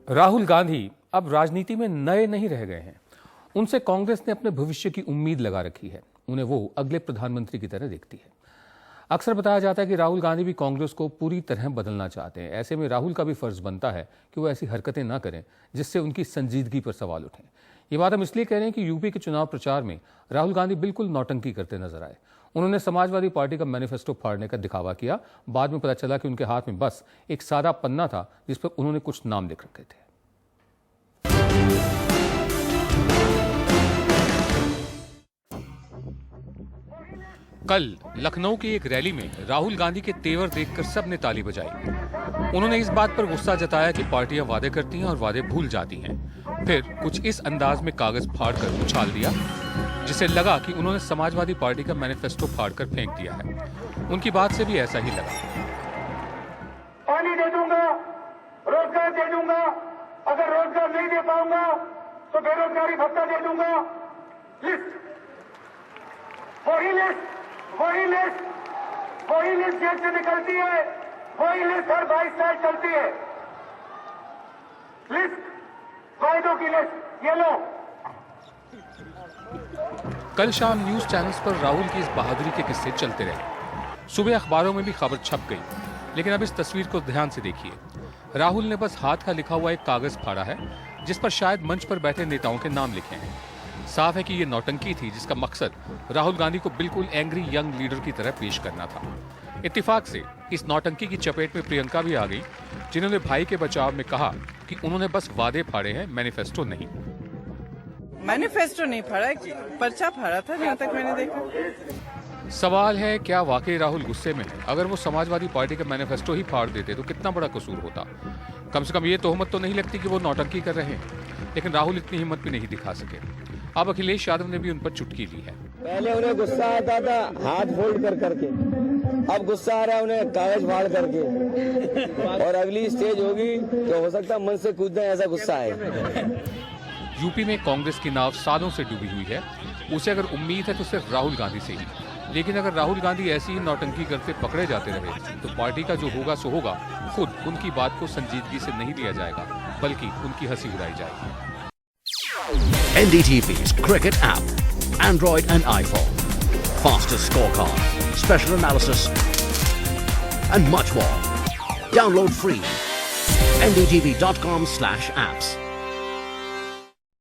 राहुल गांधी अब राजनीति में नए नहीं रह गए हैं। उनसे कांग्रेस ने अपने भविष्य की उम्मीद लगा रखी है। उन्हें वो अगले प्रधानमंत्री की तरह देखती है। अक्सर बताया जाता है कि राहुल गांधी भी कांग्रेस को पूरी तरह बदलना चाहते हैं। ऐसे में राहुल का भी फर्ज बनता है कि वो ऐसी हरकतें ना करें जिससे उनकी संजीदगी पर सवाल उठें। ये बात हम इसलिए कह रहे हैं कि यूपी के चुनाव प्रचार में राहुल गांधी बिल्कुल नौटंकी करते नजर आए। उन्होंने समाजवादी पार्टी का मैनिफेस्टो फाड़ने का दिखावा किया। बाद में पता चला कि उनके हाथ में बस एक सादा पन्ना था जिस पर उन्होंने कुछ नाम लिख रखे थे। कल लखनऊ की एक रैली में राहुल गांधी के तेवर देखकर सबने ताली बजाई। उन्होंने इस बात पर गुस्सा जताया कि पार्टियां वादे करती हैं और वादे भूल जाती हैं। फिर कुछ इस अंदाज में कागज फाड़कर उछाल दिया जिसे लगा कि उन्होंने समाजवादी पार्टी का मैनिफेस्टो फाड़कर फेंक दिया है। उनकी बात से भी ऐसा ही लगा। पानी दे दूंगा, रोजगार दे दूंगा, अगर रोजगार नहीं दे पाऊंगा तो बेरोजगारी भत्ता दे दूंगा। लिस्ट वही लिस्ट जेल से निकलती है, वही लिस्ट हर 22 साल चलती है। लिस्ट वायदों की लिस्ट, ये लो। कल शाम न्यूज चैनल्स पर राहुल की इस बहादुरी के किस्से चलते रहे। सुबह अखबारों में भी खबर छप गई। लेकिन अब इस तस्वीर को ध्यान से देखिए। राहुल ने बस हाथ का लिखा हुआ एक कागज फाड़ा है जिस पर शायद मंच पर बैठे नेताओं के नाम लिखे हैं। साफ है कि ये नौटंकी थी जिसका मकसद राहुल गांधी को बिल्कुल एंग्री यंग लीडर की तरह पेश करना था। इत्तेफाक से इस नौटंकी की चपेट में प्रियंका भी आ गई, जिन्होंने भाई के बचाव में कहा कि उन्होंने बस वादे फाड़े हैं, मैनिफेस्टो नहीं। मैनिफेस्टो नहीं फाड़ा, पर्चा फाड़ा था जहाँ तक मैंने देखा। सवाल है, क्या वाकई राहुल गुस्से में है? अगर वो समाजवादी पार्टी का मैनिफेस्टो ही फाड़ देते तो कितना बड़ा कसूर होता। कम से कम ये तोहमत तो नहीं लगती कि वो नौटंकी कर रहे हैं। लेकिन राहुल इतनी हिम्मत भी नहीं दिखा सके। अब अखिलेश यादव ने भी उन पर चुटकी ली है। पहले उन्हें गुस्सा आता था हाथ फोल्ड कर करके, अब गुस्सा आ रहा है उन्हें कागज फाड़ करके। और अगली स्टेज होगी तो हो सकता है मन से कूद जाए, ऐसा गुस्सा है। यूपी में कांग्रेस की नाव सालों से डूबी हुई है। उसे अगर उम्मीद है तो सिर्फ राहुल गांधी से ही। लेकिन अगर राहुल गांधी ऐसी ही नौटंकी करते पकड़े जाते रहे तो पार्टी का जो होगा सो होगा। खुद उनकी बात को संजीदगी से नहीं लिया जाएगा, बल्कि उनकी हंसी उड़ाई जाएगी। NDTV's Cricket app, Android and iPhone. Fastest scorecard, special analysis, and much more. Download free. ndtv.com/apps.